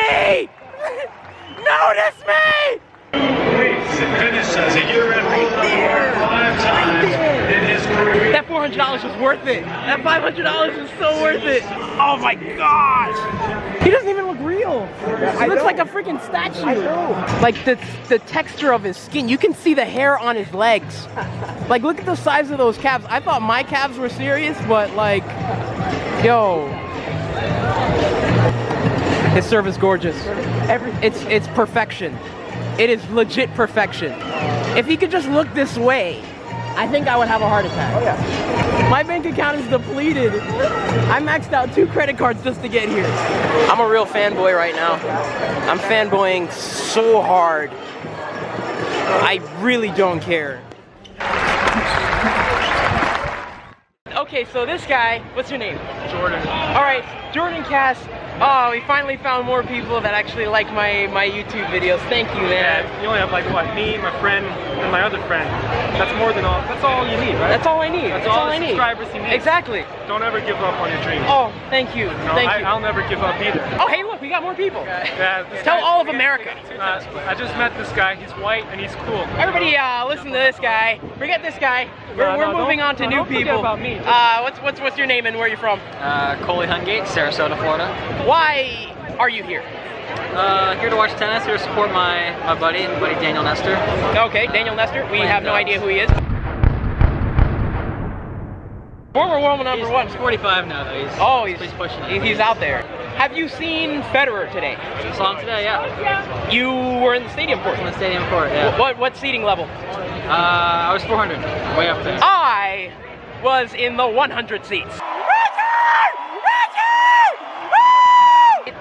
me! Notice me! Finishes a year-end rule 5 times in his career. That $400 was worth it. That $500 was so worth it. Oh my gosh. He doesn't even look real. He looks like a freaking statue. I know. Like the texture of his skin. You can see the hair on his legs. Like look at the size of those calves. I thought my calves were serious, but like, yo. His serve is gorgeous. It's perfection. It is legit perfection. If he could just look this way, I think I would have a heart attack. Oh yeah. My bank account is depleted. I maxed out 2 credit cards just to get here. I'm a real fanboy right now. I'm fanboying so hard. I really don't care. Okay, so this guy, what's your name? Jordan. All right, Jordan Cass. Oh, we finally found more people that actually like my YouTube videos. Thank you, man. Yeah, you only have like what? Me, my friend, and my other friend. That's more than all. That's all you need, right? That's all I need. That's all the subscribers you need. Exactly. Don't ever give up on your dreams. Oh, thank you. No, thank you. I'll never give up either. Oh, hey, look, we got more people. Yeah, Tell all of America. I just met this guy. He's white and he's cool. Everybody, listen to this guy. Forget this guy. We're moving on to new people. Don't forget about me. What's your name and where are you from? Coley Hungate, Sarasota, Florida. Why are you here? Here to watch tennis, here to support my buddy Daniel Nestor. Okay, Daniel Nestor. We have no idea who he is. Former world number one. He's 45 now, though. He's pushing it. He's out there. Have you seen Federer today? Saw him today, yeah. You were in the stadium court. In the stadium court, yeah. What seating level? I was 400, way up there. I was in the 100 seats.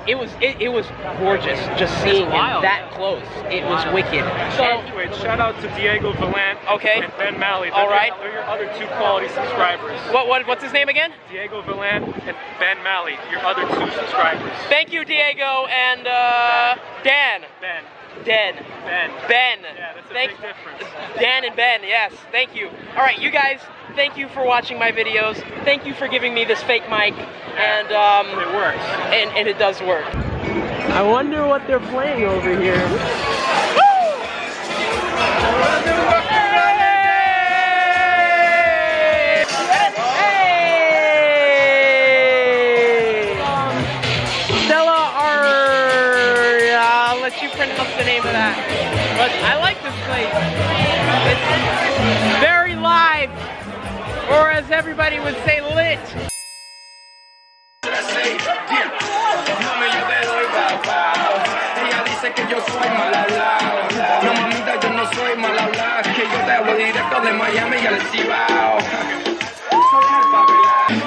It was gorgeous just seeing him that close. It was wicked. So anyway, shout out to Diego Valant and Ben Malley. They're your other 2 quality subscribers. What's his name again? Diego Valant and Ben Malley, your other 2 subscribers. Thank you, Diego and Dan. Ben. Yeah, that's a big difference. Dan and Ben, yes, thank you. All right, you guys, thank you for watching my videos. Thank you for giving me this fake mic, and it works. And it does work. I wonder what they're playing over here. You pronounce the name of that, but I like this place. It's very live, or as everybody would say, lit.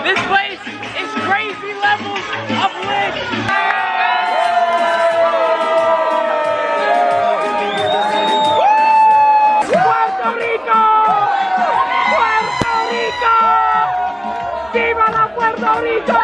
This place is crazy levels of lit. ¡Viva la Puerto Rico!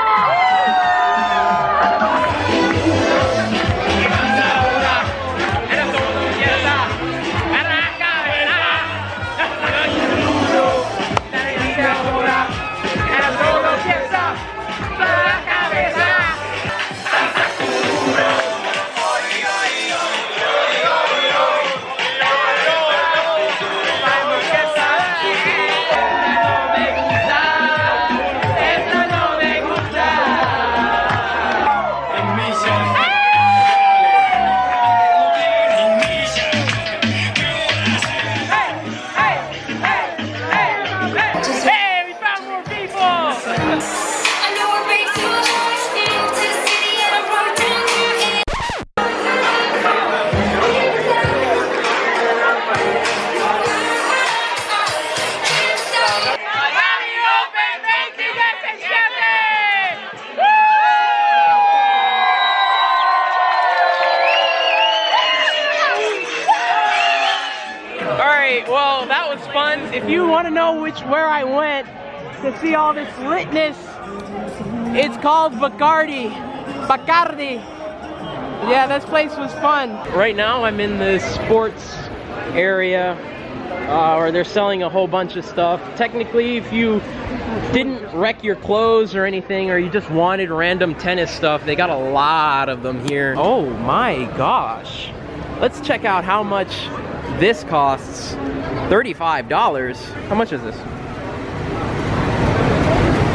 Well, that was fun. If you want to know where I went to see all this litness, it's called Bacardi. Yeah, this place was fun. Right now I'm in the sports area or they're selling a whole bunch of stuff. Technically, if you didn't wreck your clothes or anything, or you just wanted random tennis stuff, they got a lot of them here. Oh my gosh. Let's check out how much this costs. $35. How much is this?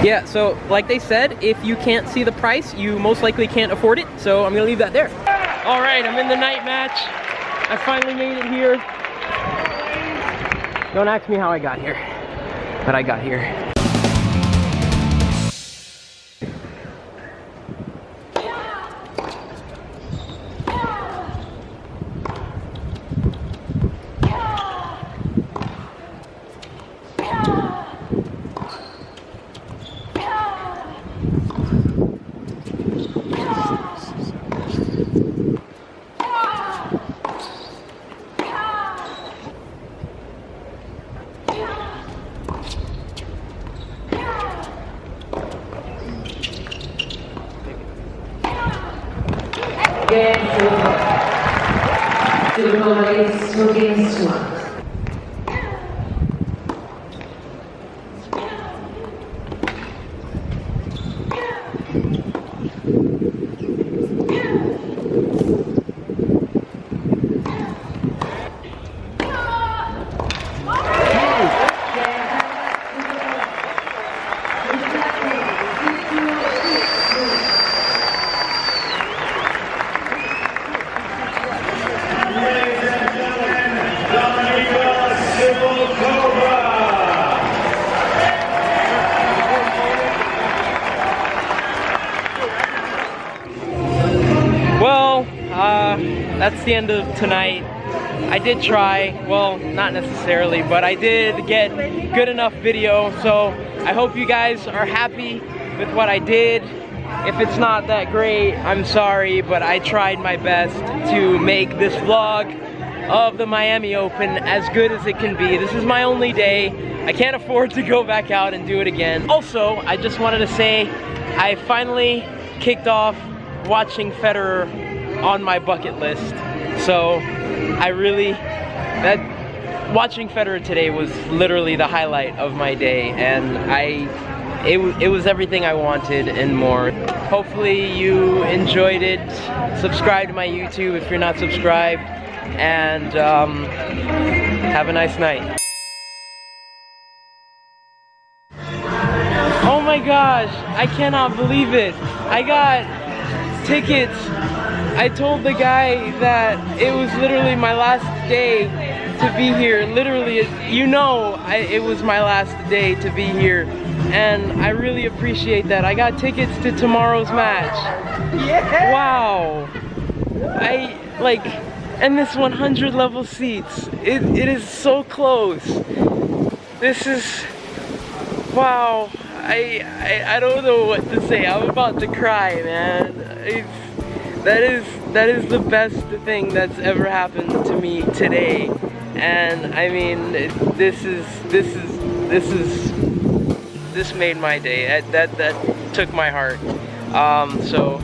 Yeah, so like they said, if you can't see the price, you most likely can't afford it. So I'm gonna leave that there. All right, I'm in the night match. I finally made it here. Don't ask me how I got here, but I got here. That's the end of tonight. I did try, well, not necessarily, but I did get good enough video, so I hope you guys are happy with what I did. If it's not that great, I'm sorry, but I tried my best to make this vlog of the Miami Open as good as it can be. This is my only day. I can't afford to go back out and do it again. Also, I just wanted to say I finally kicked off watching Federer on my bucket list. So I really, watching Federer today was literally the highlight of my day, and it was everything I wanted and more. Hopefully you enjoyed it. Subscribe to my YouTube if you're not subscribed, and have a nice night. Oh my gosh, I cannot believe it. I got tickets. I told the guy that it was literally my last day to be here. Literally, you know, it was my last day to be here. And I really appreciate that. I got tickets to tomorrow's match. Yeah! Wow. And this 100 level seats. It is so close. This is, wow. I don't know what to say. I'm about to cry, man. That is the best thing that's ever happened to me today, and I mean, this made my day. That took my heart. So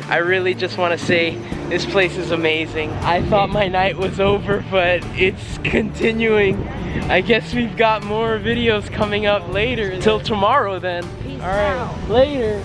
I really just want to say this place is amazing. I thought my night was over, but it's continuing. I guess we've got more videos coming up later. Till tomorrow then. All right, later.